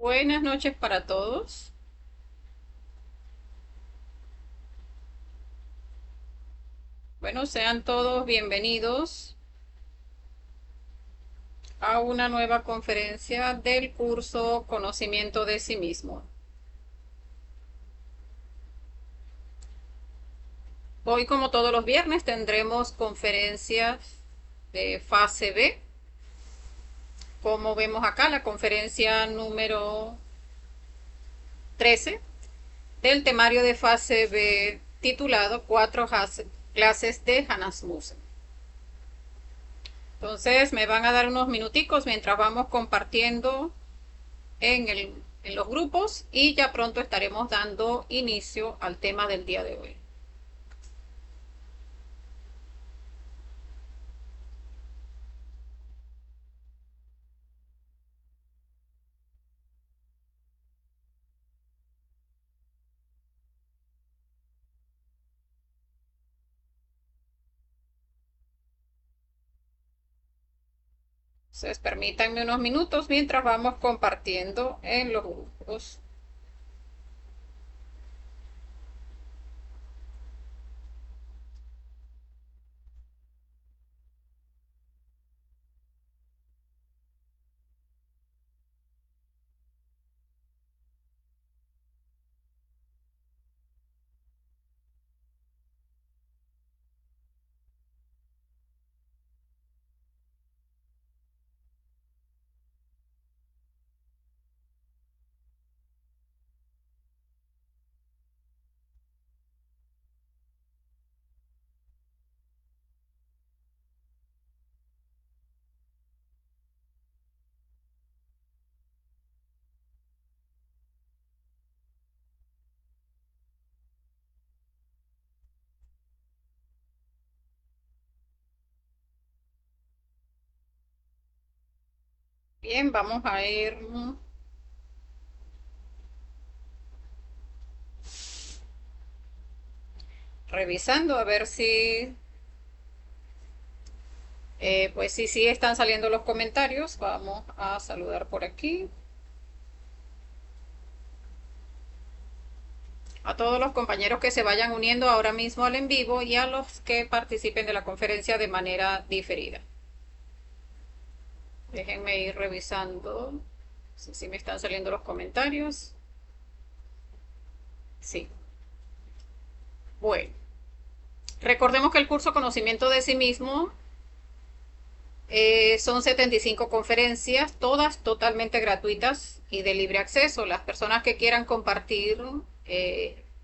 Buenas noches para todos. Bueno, sean todos bienvenidos a una nueva conferencia del curso Conocimiento de sí mismo. Hoy, como todos los viernes, tendremos conferencias de fase B. Como vemos acá, la conferencia número 13 del temario de fase B titulado Cuatro clases de Hanasmussen. Entonces me van a dar unos minuticos mientras vamos compartiendo en los grupos y ya pronto estaremos dando inicio al tema del día de hoy. Entonces permítanme unos minutos mientras vamos compartiendo en los grupos. Bien, vamos a ir revisando a ver si, pues sí están saliendo los comentarios. Vamos a saludar por aquí a todos los compañeros que se vayan uniendo ahora mismo al en vivo y a los que participen de la conferencia de manera diferida. Déjenme ir revisando si me están saliendo los comentarios. Sí. Bueno, recordemos que el curso Conocimiento de sí mismo son 75 conferencias, todas totalmente gratuitas y de libre acceso. Las personas que quieran compartir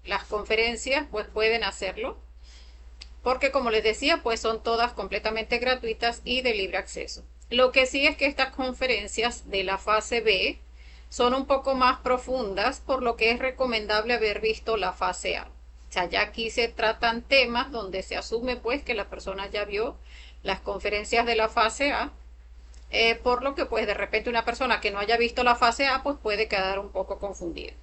las conferencias, pues pueden hacerlo, porque como les decía, pues son todas completamente gratuitas y de libre acceso. Lo que sí es que estas conferencias de la fase B son un poco más profundas, por lo que es recomendable haber visto la fase A. O sea, ya aquí se tratan temas donde se asume pues que la persona ya vio las conferencias de la fase A, por lo que pues de repente una persona que no haya visto la fase A pues puede quedar un poco confundida.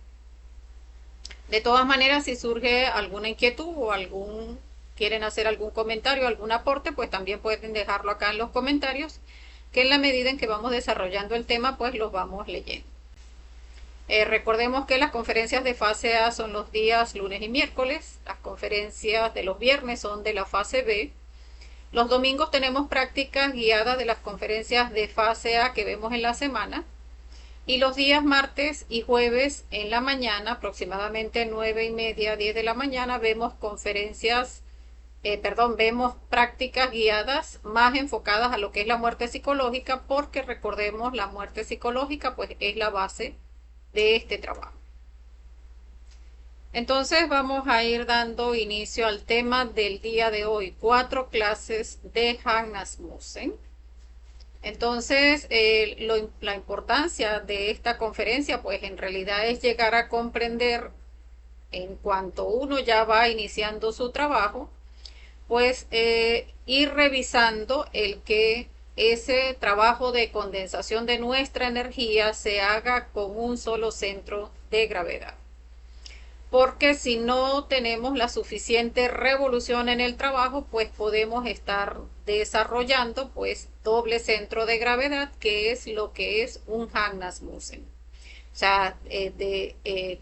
De todas maneras, si surge alguna inquietud o quieren hacer algún comentario, algún aporte, pues también pueden dejarlo acá en los comentarios, que en la medida en que vamos desarrollando el tema, pues los vamos leyendo. Recordemos que las conferencias de fase A son los días lunes y miércoles, las conferencias de los viernes son de la fase B. Los domingos tenemos prácticas guiadas de las conferencias de fase A que vemos en la semana. Y los días martes y jueves en la mañana, aproximadamente 9:30, 10 de la mañana, vemos vemos prácticas guiadas más enfocadas a lo que es la muerte psicológica, porque recordemos, la muerte psicológica pues es la base de este trabajo. Entonces vamos a ir dando inicio al tema del día de hoy, 4 clases de Hanasmussen. Entonces, la importancia de esta conferencia, pues en realidad es llegar a comprender, en cuanto uno ya va iniciando su trabajo, pues ir revisando el que ese trabajo de condensación de nuestra energía se haga con un solo centro de gravedad. Porque si no tenemos la suficiente revolución en el trabajo, pues podemos estar desarrollando pues doble centro de gravedad, que es lo que es un Hanasmussen. O sea,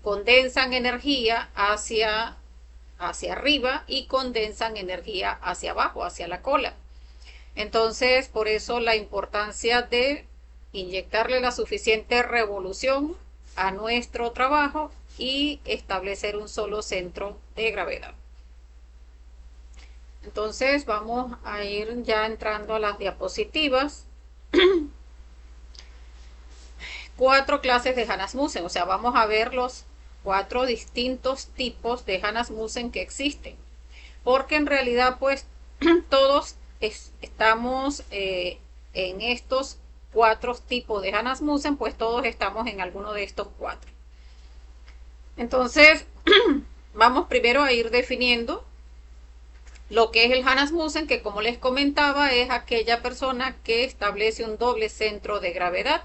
condensan energía hacia arriba y condensan energía hacia abajo, hacia la cola. Entonces, por eso la importancia de inyectarle la suficiente revolución a nuestro trabajo y establecer un solo centro de gravedad. Entonces vamos a ir ya entrando a las diapositivas. 4 clases de Hanasmusen, o sea, vamos a ver los 4 distintos tipos de Hanasmusen que existen. Porque en realidad, pues, todos estamos en estos 4 tipos de Hanasmusen, pues todos estamos en alguno de estos 4. Entonces, vamos primero a ir definiendo lo que es el Hanasmusen, que como les comentaba, es aquella persona que establece un doble centro de gravedad.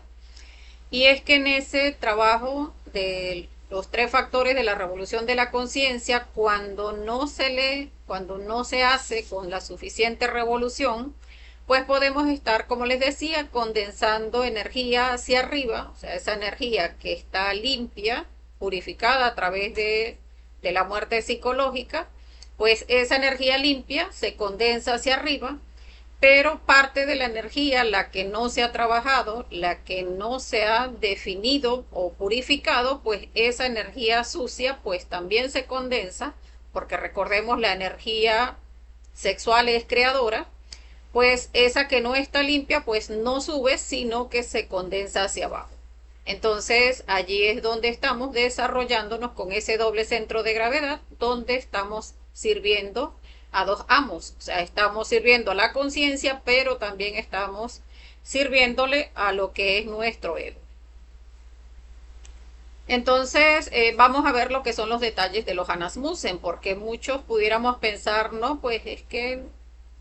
Y es que en ese trabajo de los 3 factores de la revolución de la conciencia, cuando no se hace con la suficiente revolución, pues podemos estar, como les decía, condensando energía hacia arriba, o sea, esa energía que está limpia, purificada a través de la muerte psicológica, pues esa energía limpia se condensa hacia arriba, pero parte de la energía, la que no se ha trabajado, la que no se ha definido o purificado, pues esa energía sucia pues también se condensa, porque recordemos la energía sexual es creadora, pues esa que no está limpia pues no sube, sino que se condensa hacia abajo. Entonces allí es donde estamos desarrollándonos con ese doble centro de gravedad, donde estamos sirviendo a 2 amos. O sea, estamos sirviendo a la conciencia, pero también estamos sirviéndole a lo que es nuestro ego. Entonces, vamos a ver lo que son los detalles de los Hanasmusen, porque muchos pudiéramos pensar, no, pues es que,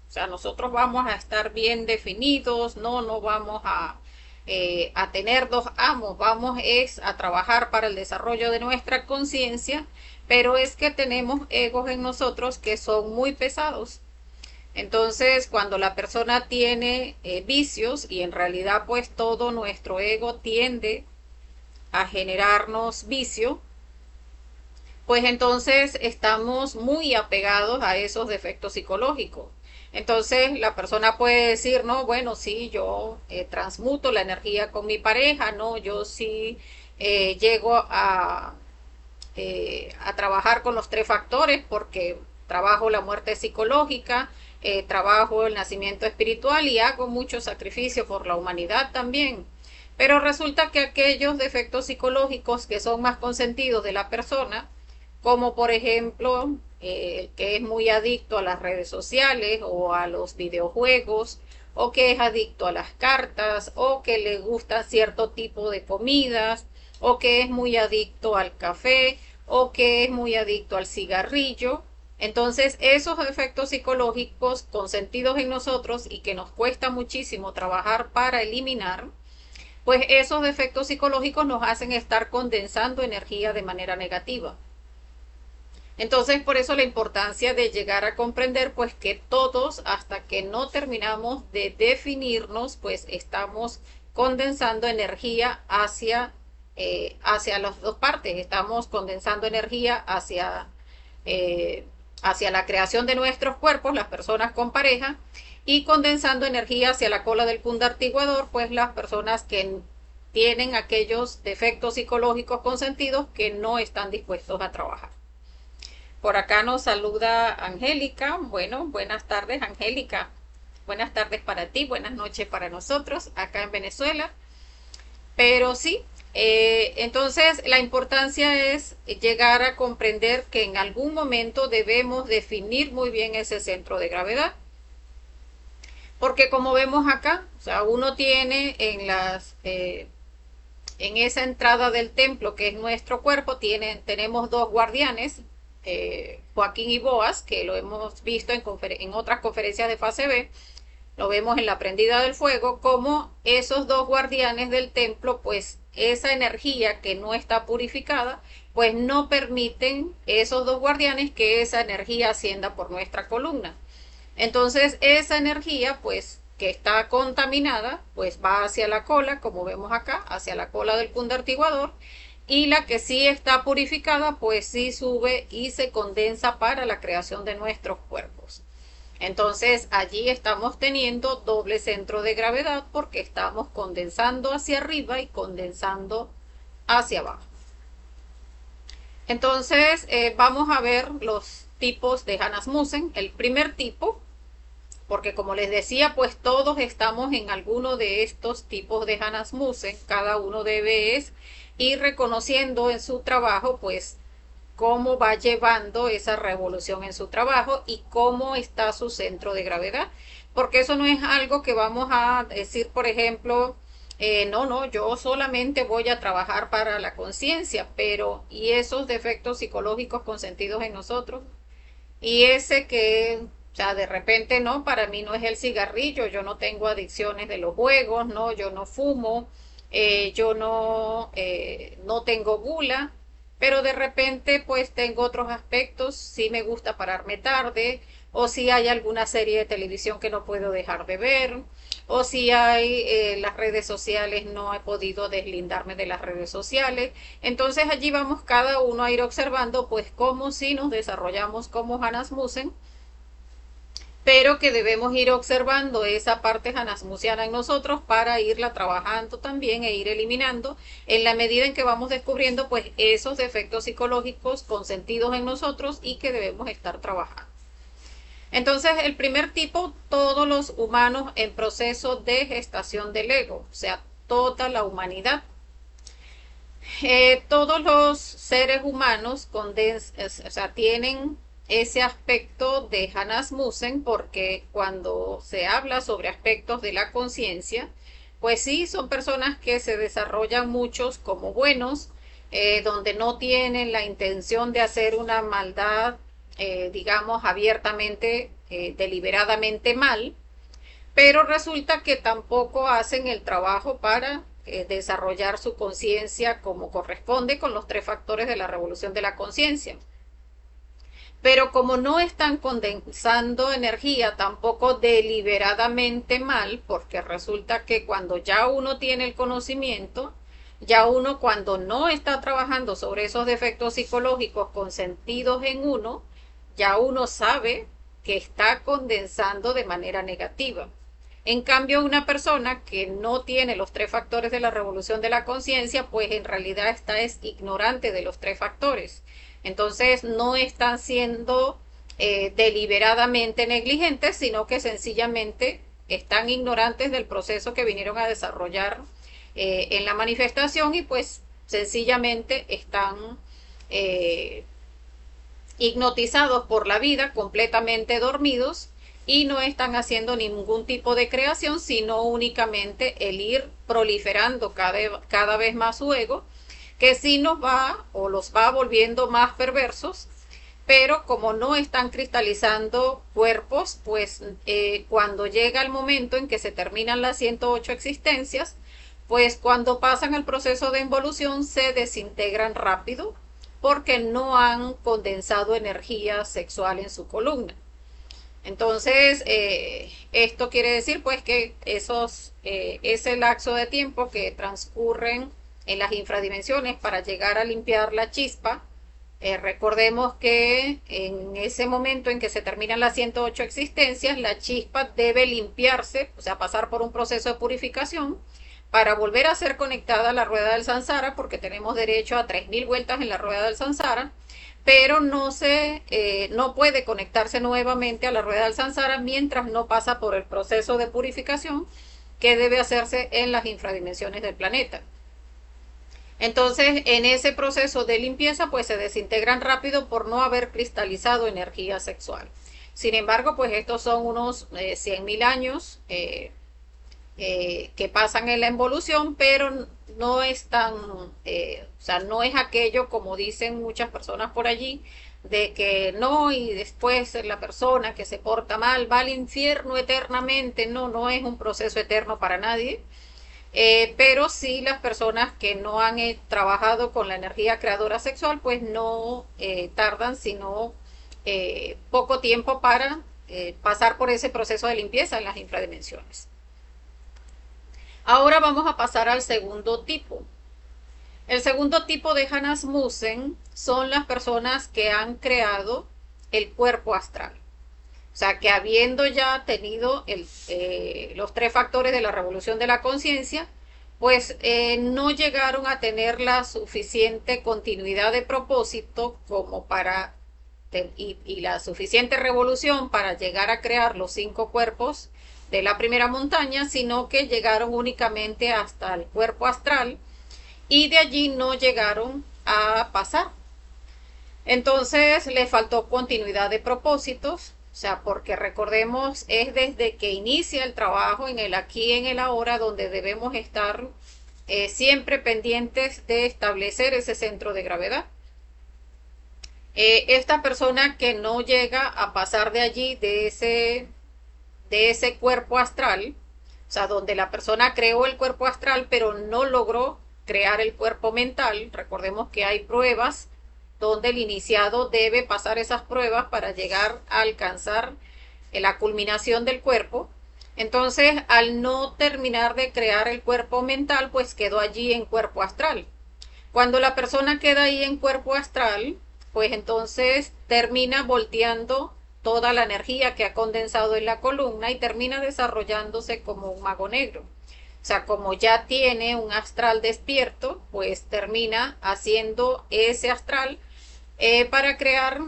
o sea, nosotros vamos a estar bien definidos, no vamos a tener 2 amos, vamos a trabajar para el desarrollo de nuestra conciencia, pero es que tenemos egos en nosotros que son muy pesados. Entonces, cuando la persona tiene vicios, y en realidad pues todo nuestro ego tiende a generarnos vicio, pues entonces estamos muy apegados a esos defectos psicológicos. Entonces la persona puede decir, no, bueno, sí, yo transmuto la energía con mi pareja, no, yo sí llego a trabajar con los 3 factores porque trabajo la muerte psicológica, trabajo el nacimiento espiritual y hago mucho sacrificio por la humanidad también. Pero resulta que aquellos defectos psicológicos que son más consentidos de la persona, como por ejemplo el que es muy adicto a las redes sociales o a los videojuegos, o que es adicto a las cartas, o que le gusta cierto tipo de comidas, o que es muy adicto al café, o que es muy adicto al cigarrillo. Entonces, esos efectos psicológicos consentidos en nosotros y que nos cuesta muchísimo trabajar para eliminar, pues esos defectos psicológicos nos hacen estar condensando energía de manera negativa. Entonces, por eso la importancia de llegar a comprender, pues que todos, hasta que no terminamos de definirnos, pues estamos condensando energía hacia las 2 partes. Estamos condensando energía hacia la creación de nuestros cuerpos, las personas con pareja, y condensando energía hacia la cola del pundartiguador, pues las personas que tienen aquellos defectos psicológicos consentidos que no están dispuestos a trabajar. Por acá nos saluda Angélica. Bueno, buenas tardes, Angélica. Buenas tardes para ti, buenas noches para nosotros acá en Venezuela. Pero sí, entonces la importancia es llegar a comprender que en algún momento debemos definir muy bien ese centro de gravedad. Porque como vemos acá, o sea, uno tiene en esa entrada del templo que es nuestro cuerpo, tenemos 2 guardianes, Joaquín y Boaz, que lo hemos visto en otras conferencias de fase B, lo vemos en la prendida del fuego, como esos 2 guardianes del templo, pues esa energía que no está purificada, pues no permiten esos 2 guardianes que esa energía ascienda por nuestra columna. Entonces esa energía, pues que está contaminada, pues va hacia la cola, como vemos acá, hacia la cola del pundartiguador, y la que sí está purificada, pues sí sube y se condensa para la creación de nuestros cuerpos. Entonces allí estamos teniendo doble centro de gravedad porque estamos condensando hacia arriba y condensando hacia abajo. Entonces vamos a ver los tipos de Hanasmussen. El primer tipo, porque como les decía, pues todos estamos en alguno de estos tipos de Hanasmussen. Cada uno debe ir reconociendo en su trabajo, pues, cómo va llevando esa revolución en su trabajo y cómo está su centro de gravedad. Porque eso no es algo que vamos a decir, por ejemplo, no, yo solamente voy a trabajar para la conciencia, pero ¿y esos defectos psicológicos consentidos en nosotros? Y ese que, o sea, de repente no, para mí no es el cigarrillo, yo no tengo adicciones de los juegos, no, yo no fumo, yo no tengo gula, pero de repente pues tengo otros aspectos, sí me gusta pararme tarde, o si hay alguna serie de televisión que no puedo dejar de ver, o si hay las redes sociales, no he podido deslindarme de las redes sociales. Entonces allí vamos cada uno a ir observando pues cómo si nos desarrollamos como Hanasmussen, pero que debemos ir observando esa parte hanasmusiana en nosotros para irla trabajando también e ir eliminando en la medida en que vamos descubriendo pues esos defectos psicológicos consentidos en nosotros y que debemos estar trabajando. Entonces, el primer tipo, todos los humanos en proceso de gestación del ego, o sea, toda la humanidad. Todos los seres humanos tienen ese aspecto de Hanasmussen porque cuando se habla sobre aspectos de la conciencia, pues sí, son personas que se desarrollan muchos como buenos, donde no tienen la intención de hacer una maldad, digamos, abiertamente, deliberadamente mal, pero resulta que tampoco hacen el trabajo para desarrollar su conciencia como corresponde con los tres factores de la revolución de la conciencia. Pero como no están condensando energía tampoco deliberadamente mal, porque resulta que cuando ya uno tiene el conocimiento, ya uno cuando no está trabajando sobre esos defectos psicológicos consentidos en uno, ya uno sabe que está condensando de manera negativa. En cambio, una persona que no tiene los tres factores de la revolución de la conciencia, pues en realidad es ignorante de los tres factores. Entonces, no están siendo deliberadamente negligentes, sino que sencillamente están ignorantes del proceso que vinieron a desarrollar en la manifestación y pues sencillamente están hipnotizados por la vida, completamente dormidos y no están haciendo ningún tipo de creación, sino únicamente el ir proliferando cada vez más su ego, que sí nos va o los va volviendo más perversos, pero como no están cristalizando cuerpos, pues cuando llega el momento en que se terminan las 108 existencias, pues cuando pasan el proceso de involución se desintegran rápido porque no han condensado energía sexual en su columna. Entonces, esto quiere decir pues que ese lapso de tiempo que transcurren en las infradimensiones para llegar a limpiar la chispa, recordemos que en ese momento en que se terminan las 108 existencias, la chispa debe limpiarse, o sea, pasar por un proceso de purificación para volver a ser conectada a la rueda del samsara, porque tenemos derecho a 3000 vueltas en la rueda del samsara, pero no puede conectarse nuevamente a la rueda del samsara mientras no pasa por el proceso de purificación que debe hacerse en las infradimensiones del planeta. Entonces, en ese proceso de limpieza, pues se desintegran rápido por no haber cristalizado energía sexual. Sin embargo, pues estos son unos 100.000 años que pasan en la involución, pero no es tan, o sea, no es aquello como dicen muchas personas por allí, de que no, y después la persona que se porta mal va al infierno eternamente. No, no es un proceso eterno para nadie. Pero sí las personas que no han trabajado con la energía creadora sexual, pues no tardan sino poco tiempo para pasar por ese proceso de limpieza en las infradimensiones. Ahora vamos a pasar al segundo tipo. El segundo tipo de Hanasmussen son las personas que han creado el cuerpo astral. O sea, que habiendo ya tenido los tres factores de la revolución de la conciencia, pues no llegaron a tener la suficiente continuidad de propósito como para y la suficiente revolución para llegar a crear los cinco cuerpos de la primera montaña, sino que llegaron únicamente hasta el cuerpo astral y de allí no llegaron a pasar. Entonces le faltó continuidad de propósitos, o sea, porque recordemos, es desde que inicia el trabajo en el aquí, en el ahora, donde debemos estar siempre pendientes de establecer ese centro de gravedad. Esta persona que no llega a pasar de allí, de ese cuerpo astral, o sea, donde la persona creó el cuerpo astral, pero no logró crear el cuerpo mental. Recordemos que hay pruebas donde el iniciado debe pasar esas pruebas para llegar a alcanzar la culminación del cuerpo. Entonces, al no terminar de crear el cuerpo mental, pues quedó allí en cuerpo astral. Cuando la persona queda ahí en cuerpo astral, pues entonces termina volteando toda la energía que ha condensado en la columna y termina desarrollándose como un mago negro. O sea, como ya tiene un astral despierto, pues termina haciendo ese astral para crear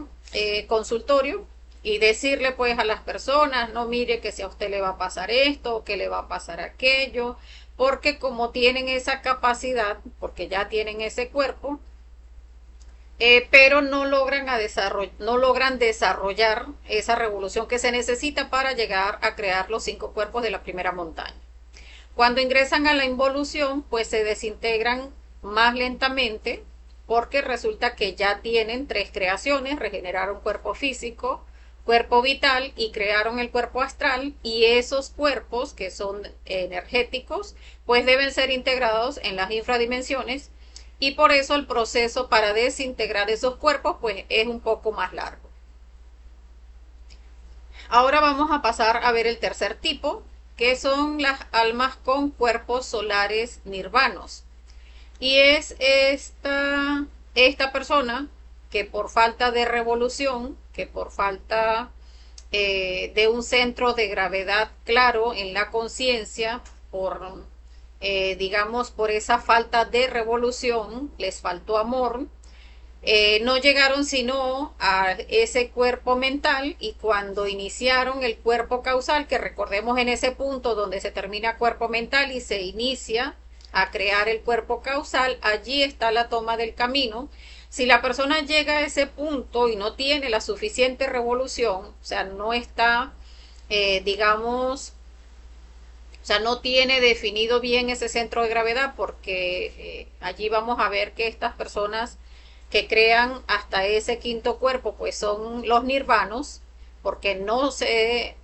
consultorio y decirle pues a las personas, no mire que si a usted le va a pasar esto o que le va a pasar aquello, porque como tienen esa capacidad, porque ya tienen ese cuerpo, pero no logran desarrollar esa revolución que se necesita para llegar a crear los cinco cuerpos de la primera montaña. Cuando ingresan a la involución, pues se desintegran más lentamente porque resulta que ya tienen tres creaciones, regeneraron cuerpo físico, cuerpo vital y crearon el cuerpo astral, y esos cuerpos que son energéticos pues deben ser integrados en las infradimensiones, y por eso el proceso para desintegrar esos cuerpos pues es un poco más largo. Ahora vamos a pasar a ver el tercer tipo, que son las almas con cuerpos solares nirvanos. Y es esta persona que por falta de revolución, que por falta de un centro de gravedad claro en la conciencia, por digamos por esa falta de revolución, les faltó amor, no llegaron sino a ese cuerpo mental, y cuando iniciaron el cuerpo causal, que recordemos en ese punto donde se termina cuerpo mental y se inicia a crear el cuerpo causal, allí está la toma del camino. Si la persona llega a ese punto y no tiene la suficiente revolución, o sea, no está, digamos, o sea, no tiene definido bien ese centro de gravedad, porque allí vamos a ver que estas personas que crean hasta ese quinto cuerpo, pues son los nirvanos, porque no se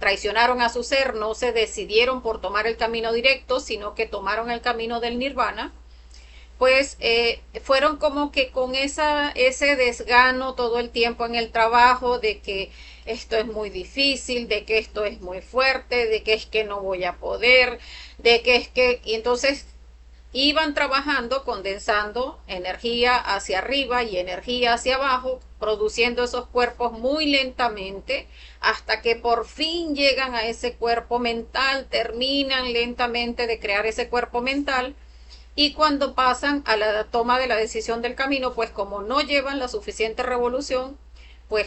traicionaron a su ser, no se decidieron por tomar el camino directo, sino que tomaron el camino del nirvana. Pues fueron como que con ese desgano todo el tiempo en el trabajo, de que esto es muy difícil, de que esto es muy fuerte, de que es que no voy a poder, de que es que, y entonces iban trabajando, condensando energía hacia arriba y energía hacia abajo, produciendo esos cuerpos muy lentamente, hasta que por fin llegan a ese cuerpo mental, terminan lentamente de crear ese cuerpo mental, y cuando pasan a la toma de la decisión del camino, pues como no llevan la suficiente revolución, pues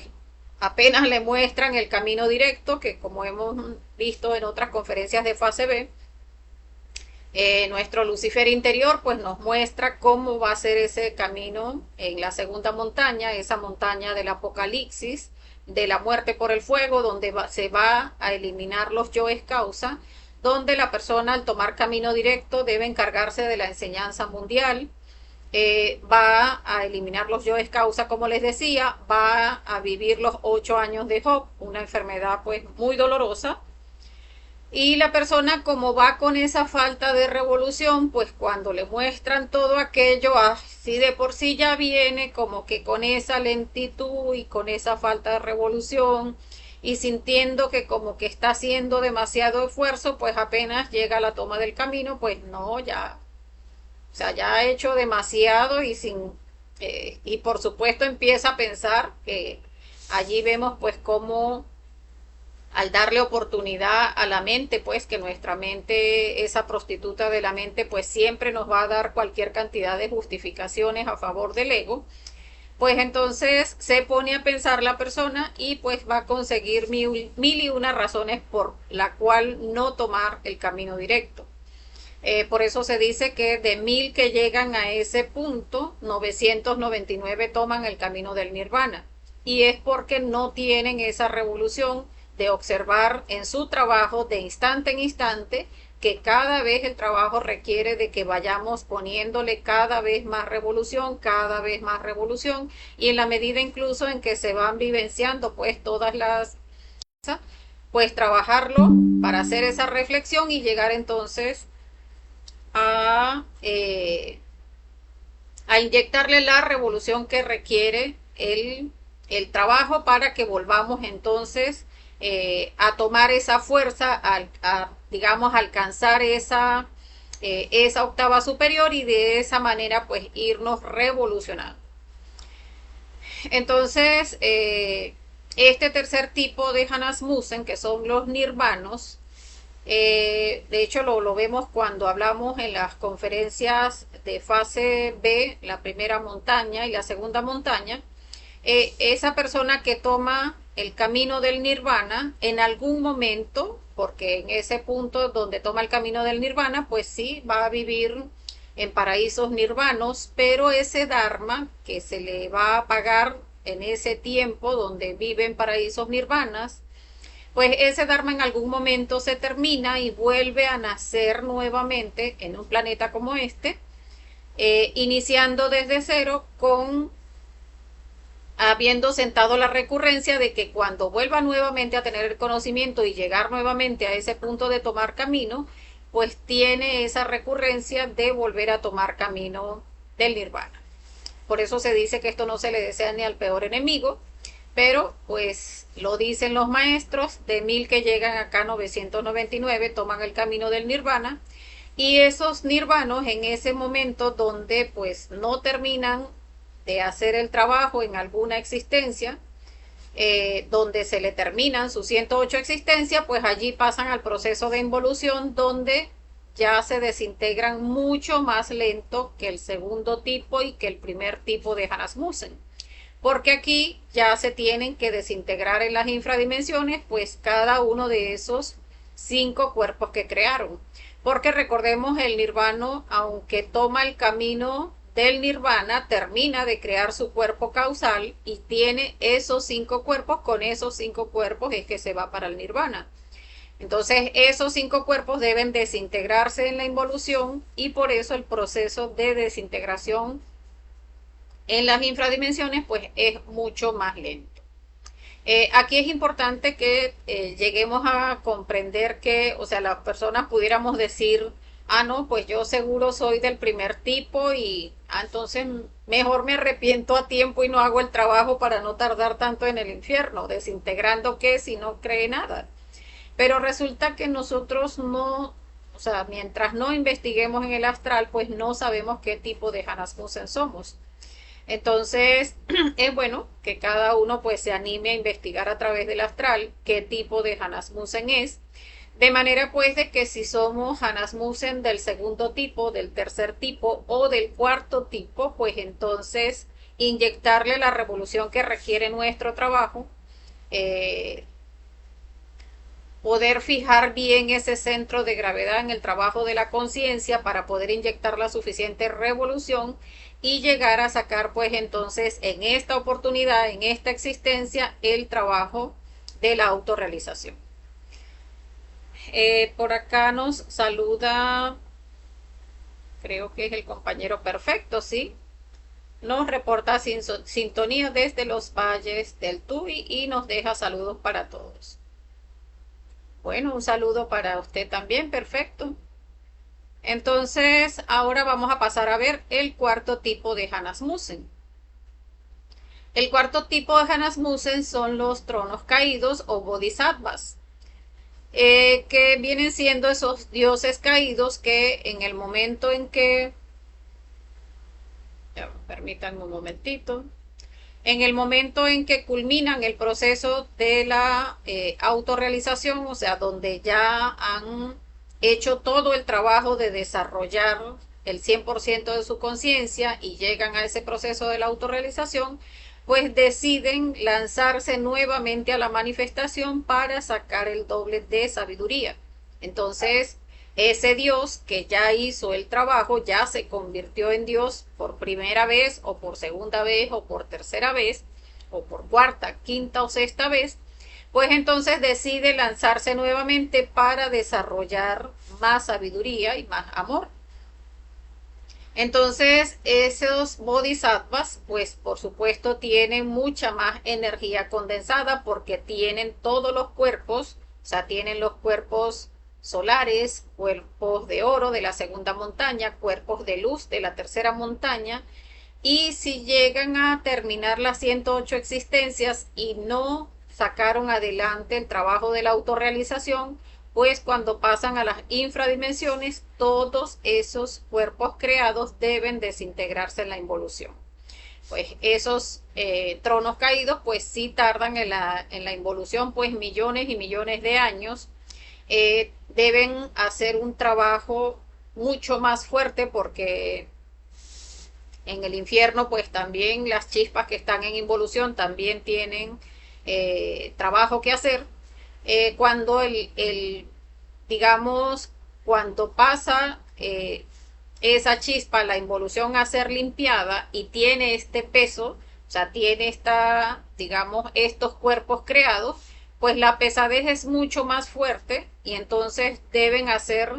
apenas le muestran el camino directo, que como hemos visto en otras conferencias de fase B, nuestro Lucifer interior pues nos muestra cómo va a ser ese camino en la segunda montaña, esa montaña del apocalipsis, de la muerte por el fuego, donde se va a eliminar los yoes causa, donde la persona al tomar camino directo debe encargarse de la enseñanza mundial, va a eliminar los yoes causa, como les decía, va a vivir los 8 años de Job, una enfermedad pues muy dolorosa. Y la persona, como va con esa falta de revolución, pues cuando le muestran todo aquello, así de por sí ya viene como que con esa lentitud y con esa falta de revolución y sintiendo que como que está haciendo demasiado esfuerzo, pues apenas llega a la toma del camino, pues no, ya, o sea, ya ha hecho demasiado y y por supuesto empieza a pensar que allí vemos pues cómo al darle oportunidad a la mente, pues que nuestra mente, esa prostituta de la mente, pues siempre nos va a dar cualquier cantidad de justificaciones a favor del ego, pues entonces se pone a pensar la persona y pues va a conseguir mil y una razones por la cual no tomar el camino directo. Por eso se dice que de 1000 que llegan a ese punto, 999 toman el camino del nirvana. Y es porque no tienen esa revolución de observar en su trabajo de instante en instante que cada vez el trabajo requiere de que vayamos poniéndole cada vez más revolución, cada vez más revolución, y en la medida incluso en que se van vivenciando pues todas las, pues trabajarlo para hacer esa reflexión y llegar entonces a, a inyectarle la revolución que requiere el trabajo para que volvamos entonces a tomar esa fuerza, digamos, alcanzar esa octava superior y de esa manera pues irnos revolucionando. Entonces, este tercer tipo de Hanasmusen, que son los nirvanos, de hecho, lo vemos cuando hablamos en las conferencias de fase B, la primera montaña y la segunda montaña. Esa persona que toma el camino del nirvana en algún momento, porque en ese punto donde toma el camino del nirvana, pues sí, va a vivir en paraísos nirvanos, pero ese dharma que se le va a pagar en ese tiempo donde vive en paraísos nirvanas, pues ese Dharma en algún momento se termina y vuelve a nacer nuevamente en un planeta como este, iniciando desde cero con habiendo sentado la recurrencia de que cuando vuelva nuevamente a tener el conocimiento y llegar nuevamente a ese punto de tomar camino, pues tiene esa recurrencia de volver a tomar camino del nirvana. Por eso se dice que esto no se le desea ni al peor enemigo, pero pues lo dicen los maestros, de 1000 que llegan acá 999 toman el camino del nirvana, y esos nirvanos en ese momento donde pues no terminan de hacer el trabajo en alguna existencia, donde se le terminan sus 108 existencias, pues allí pasan al proceso de involución donde ya se desintegran mucho más lento que el segundo tipo y que el primer tipo de Hanasmusen, porque aquí ya se tienen que desintegrar en las infradimensiones pues cada uno de esos 5 cuerpos que crearon, porque recordemos el nirvano, aunque toma el camino del nirvana, termina de crear su cuerpo causal y tiene esos 5 cuerpos, con esos 5 cuerpos es que se va para el nirvana. Entonces esos 5 cuerpos deben desintegrarse en la involución y por eso el proceso de desintegración en las infradimensiones pues es mucho más lento. Aquí es importante que lleguemos a comprender que, o sea, las personas pudiéramos decir, ah, no, pues yo seguro soy del primer tipo y entonces mejor me arrepiento a tiempo y no hago el trabajo para no tardar tanto en el infierno, desintegrando que si no cree nada. Pero resulta que nosotros no, o sea, mientras no investiguemos en el astral, pues no sabemos qué tipo de Hanasmusen somos. Entonces, es bueno que cada uno pues se anime a investigar a través del astral qué tipo de Hanasmusen es, de manera pues de que si somos Hanasmusen del segundo tipo, del tercer tipo o del cuarto tipo, pues entonces inyectarle la revolución que requiere nuestro trabajo, eh, poder fijar bien ese centro de gravedad en el trabajo de la conciencia para poder inyectar la suficiente revolución y llegar a sacar pues entonces en esta oportunidad, en esta existencia, el trabajo de la autorrealización. Por acá nos saluda, creo que es el compañero perfecto, ¿sí? Nos reporta sintonía desde los valles del Tuy y nos deja saludos para todos. Bueno, un saludo para usted también, perfecto. Entonces, ahora vamos a pasar a ver el cuarto tipo de Hanasmusen. El cuarto tipo de Hanasmusen son los tronos caídos o bodhisattvas, que vienen siendo esos dioses caídos que en el momento en que, ya, permítanme un momentito, en el momento en que culminan el proceso de la autorrealización, o sea, donde ya han hecho todo el trabajo de desarrollar el 100% de su conciencia y llegan a ese proceso de la autorrealización, pues deciden lanzarse nuevamente a la manifestación para sacar el doble de sabiduría. Entonces, ese Dios que ya hizo el trabajo, ya se convirtió en Dios por primera vez o por segunda vez o por tercera vez o por cuarta, quinta o sexta vez, pues entonces decide lanzarse nuevamente para desarrollar más sabiduría y más amor. Entonces, esos bodhisattvas, pues por supuesto, tienen mucha más energía condensada porque tienen todos los cuerpos, o sea, tienen los cuerpos solares, cuerpos de oro de la segunda montaña, cuerpos de luz de la tercera montaña, y si llegan a terminar las 108 existencias y no sacaron adelante el trabajo de la autorrealización, pues cuando pasan a las infradimensiones, todos esos cuerpos creados deben desintegrarse en la involución. Pues esos tronos caídos, pues sí tardan en la involución, pues millones y millones de años. Deben hacer un trabajo mucho más fuerte porque en el infierno, pues también las chispas que están en involución también tienen trabajo que hacer. Cuando digamos, cuando pasa esa chispa, la involución a ser limpiada y tiene este peso, o sea, tiene digamos, estos cuerpos creados, pues la pesadez es mucho más fuerte y entonces deben hacer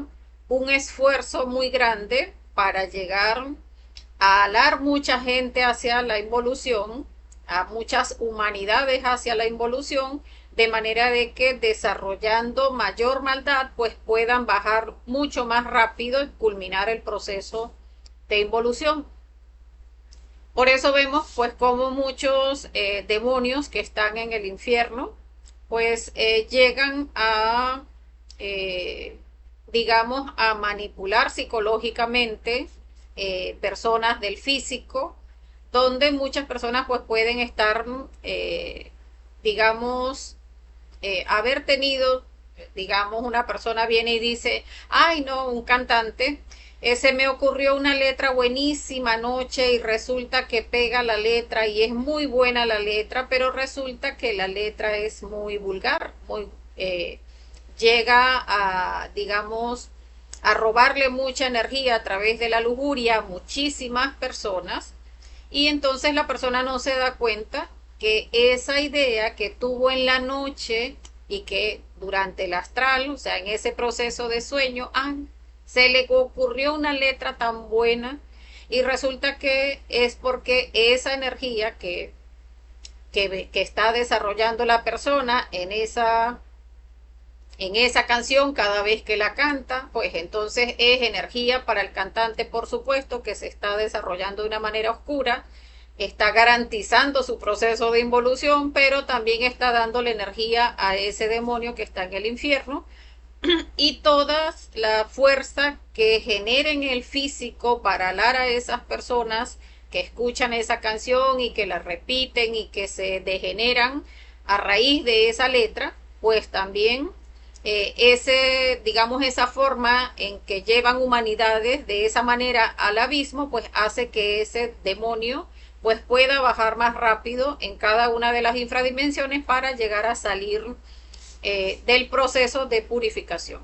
un esfuerzo muy grande para llegar a alar mucha gente hacia la involución, a muchas humanidades hacia la involución, de manera de que desarrollando mayor maldad, pues puedan bajar mucho más rápido y culminar el proceso de involución. Por eso vemos pues como muchos demonios que están en el infierno, pues llegan a, eh, digamos, a manipular psicológicamente personas del físico, donde muchas personas pues pueden estar, digamos, haber tenido, digamos, una persona viene y dice, ay no, un cantante, se me ocurrió una letra buenísima anoche y resulta que pega la letra y es muy buena la letra, pero resulta que la letra es muy vulgar, muy llega a, digamos, a robarle mucha energía a través de la lujuria a muchísimas personas y entonces la persona no se da cuenta que esa idea que tuvo en la noche y que durante el astral, o sea, en ese proceso de sueño, se le ocurrió una letra tan buena y resulta que es porque esa energía que está desarrollando la persona en esa canción cada vez que la canta, pues entonces es energía para el cantante, por supuesto, que se está desarrollando de una manera oscura, está garantizando su proceso de involución, pero también está dándole energía a ese demonio que está en el infierno y toda la fuerza que generen el físico para alar a esas personas que escuchan esa canción y que la repiten y que se degeneran a raíz de esa letra, pues también digamos, esa forma en que llevan humanidades de esa manera al abismo, pues hace que ese demonio pues pueda bajar más rápido en cada una de las infradimensiones para llegar a salir del proceso de purificación.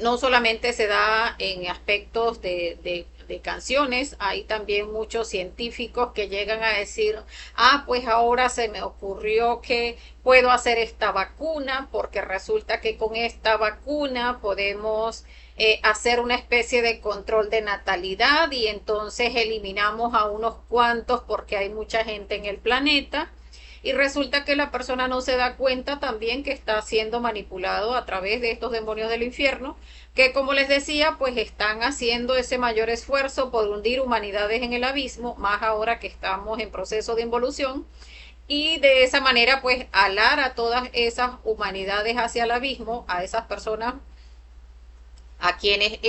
No solamente se da en aspectos de canciones, hay también muchos científicos que llegan a decir, pues ahora se me ocurrió que puedo hacer esta vacuna porque resulta que con esta vacuna podemos hacer una especie de control de natalidad y entonces eliminamos a unos cuantos porque hay mucha gente en el planeta y resulta que la persona no se da cuenta también que está siendo manipulado a través de estos demonios del infierno, que como les decía, pues están haciendo ese mayor esfuerzo por hundir humanidades en el abismo, más ahora que estamos en proceso de involución, y de esa manera pues alar a todas esas humanidades hacia el abismo, a esas personas a quienes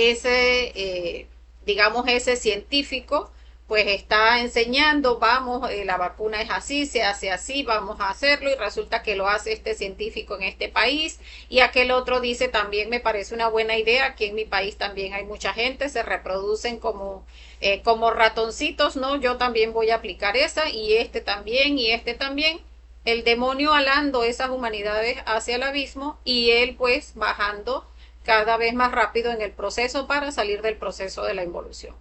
digamos, ese científico, pues está enseñando, vamos, la vacuna es así, se hace así, vamos a hacerlo, y resulta que lo hace este científico en este país, y aquel otro dice también me parece una buena idea, aquí en mi país también hay mucha gente, se reproducen como ratoncitos, ¿no? Yo también voy a aplicar esa, y este también, y este también. El demonio alando esas humanidades hacia el abismo y él pues bajando cada vez más rápido en el proceso para salir del proceso de la involución.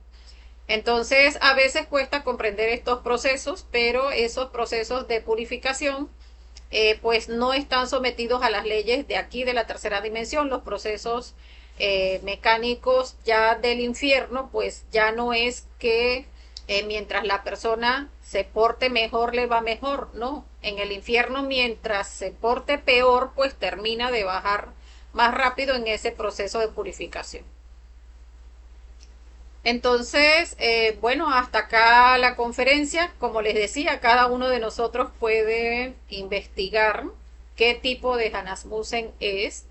Entonces, a veces cuesta comprender estos procesos, pero esos procesos de purificación pues no están sometidos a las leyes de aquí de la tercera dimensión. Los procesos mecánicos ya del infierno, pues ya no es que mientras la persona se porte mejor le va mejor, no. En el infierno mientras se porte peor, pues termina de bajar más rápido en ese proceso de purificación. Entonces, bueno, hasta acá la conferencia. Como les decía, cada uno de nosotros puede investigar qué tipo de Hanasmusen es.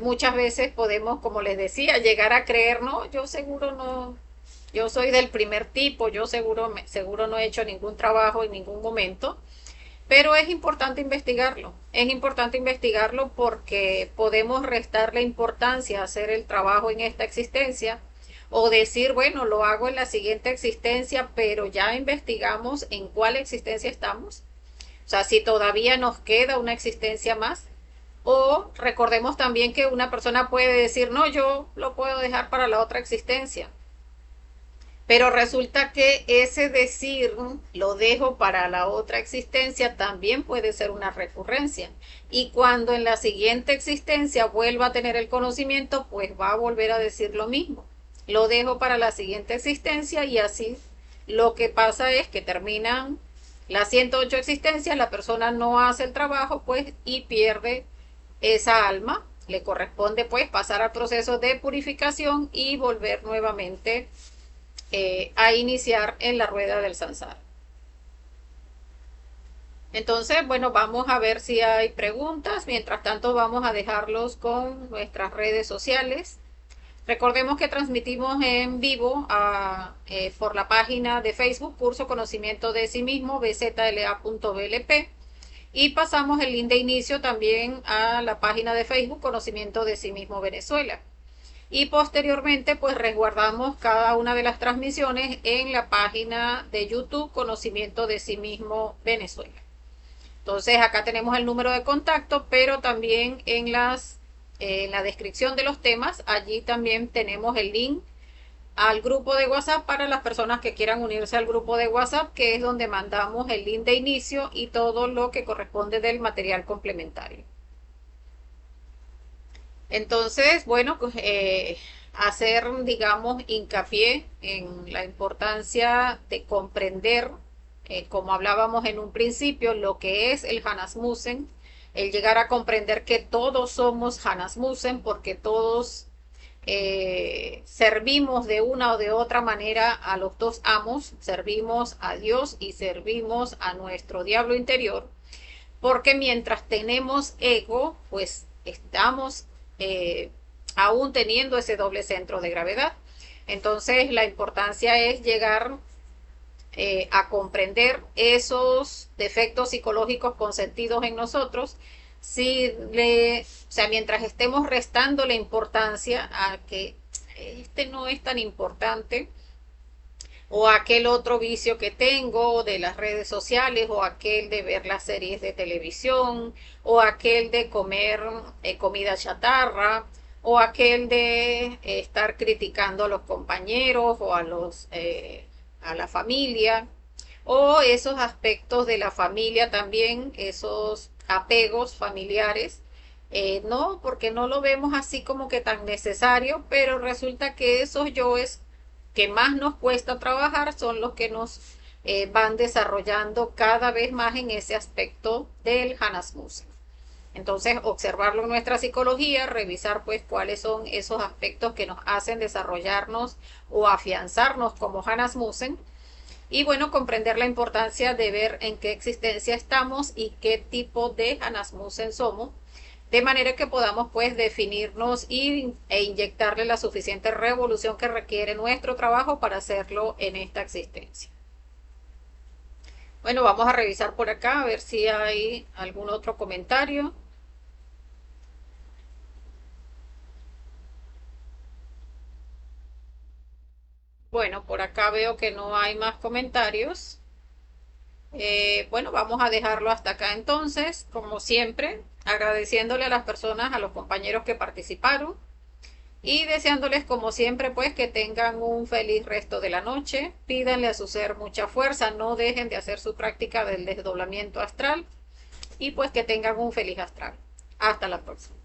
Muchas veces podemos, como les decía, llegar a creer, no, yo seguro no, yo soy del primer tipo, yo seguro no he hecho ningún trabajo en ningún momento. Pero es importante investigarlo porque podemos restarle importancia a hacer el trabajo en esta existencia o decir, bueno, lo hago en la siguiente existencia, pero ya investigamos en cuál existencia estamos. O sea, si todavía nos queda una existencia más. O recordemos también que una persona puede decir, no, yo lo puedo dejar para la otra existencia. Pero resulta que ese decir lo dejo para la otra existencia también puede ser una recurrencia. Y cuando en la siguiente existencia vuelva a tener el conocimiento, pues va a volver a decir lo mismo. Lo dejo para la siguiente existencia y así lo que pasa es que terminan las 108 existencias, la persona no hace el trabajo pues y pierde esa alma. Le corresponde pues pasar al proceso de purificación y volver nuevamente a iniciar en la rueda del samsara. Entonces, bueno, vamos a ver si hay preguntas. Mientras tanto, vamos a dejarlos con nuestras redes sociales. Recordemos que transmitimos en vivo por la página de Facebook, Curso Conocimiento de Sí Mismo, bzla.blp. Y pasamos el link de inicio también a la página de Facebook, Conocimiento de Sí Mismo Venezuela. Y posteriormente pues resguardamos cada una de las transmisiones en la página de YouTube Conocimiento de Sí Mismo Venezuela. Entonces acá tenemos el número de contacto, pero también en la descripción de los temas, allí también tenemos el link al grupo de WhatsApp para las personas que quieran unirse al grupo de WhatsApp, que es donde mandamos el link de inicio y todo lo que corresponde del material complementario. Entonces, bueno, pues, hacer, digamos, hincapié en la importancia de comprender, como hablábamos en un principio, lo que es el Hanasmusen, el llegar a comprender que todos somos Hanasmusen porque todos servimos de una o de otra manera a los dos amos, servimos a Dios y servimos a nuestro diablo interior, porque mientras tenemos ego, pues estamos aún teniendo ese doble centro de gravedad. Entonces la importancia es llegar a comprender esos defectos psicológicos consentidos en nosotros, o sea, mientras estemos restando la importancia a que este no es tan importante, o aquel otro vicio que tengo de las redes sociales, o aquel de ver las series de televisión, o aquel de comer comida chatarra, o aquel de estar criticando a los compañeros o a la familia, o esos aspectos de la familia también, esos apegos familiares. No, porque no lo vemos así como que tan necesario, pero resulta que esos yoes que más nos cuesta trabajar son los que nos van desarrollando cada vez más en ese aspecto del Hanasmusen. Entonces, observarlo en nuestra psicología, revisar pues cuáles son esos aspectos que nos hacen desarrollarnos o afianzarnos como Hanasmusen. Y bueno, comprender la importancia de ver en qué existencia estamos y qué tipo de Hanasmusen somos, de manera que podamos pues definirnos e inyectarle la suficiente revolución que requiere nuestro trabajo para hacerlo en esta existencia. Bueno, vamos a revisar por acá a ver si hay algún otro comentario. Bueno, por acá veo que no hay más comentarios. Bueno, vamos a dejarlo hasta acá entonces, como siempre, agradeciéndole a las personas, a los compañeros que participaron y deseándoles como siempre pues que tengan un feliz resto de la noche. Pídanle a su ser mucha fuerza, no dejen de hacer su práctica del desdoblamiento astral y pues que tengan un feliz astral. Hasta la próxima.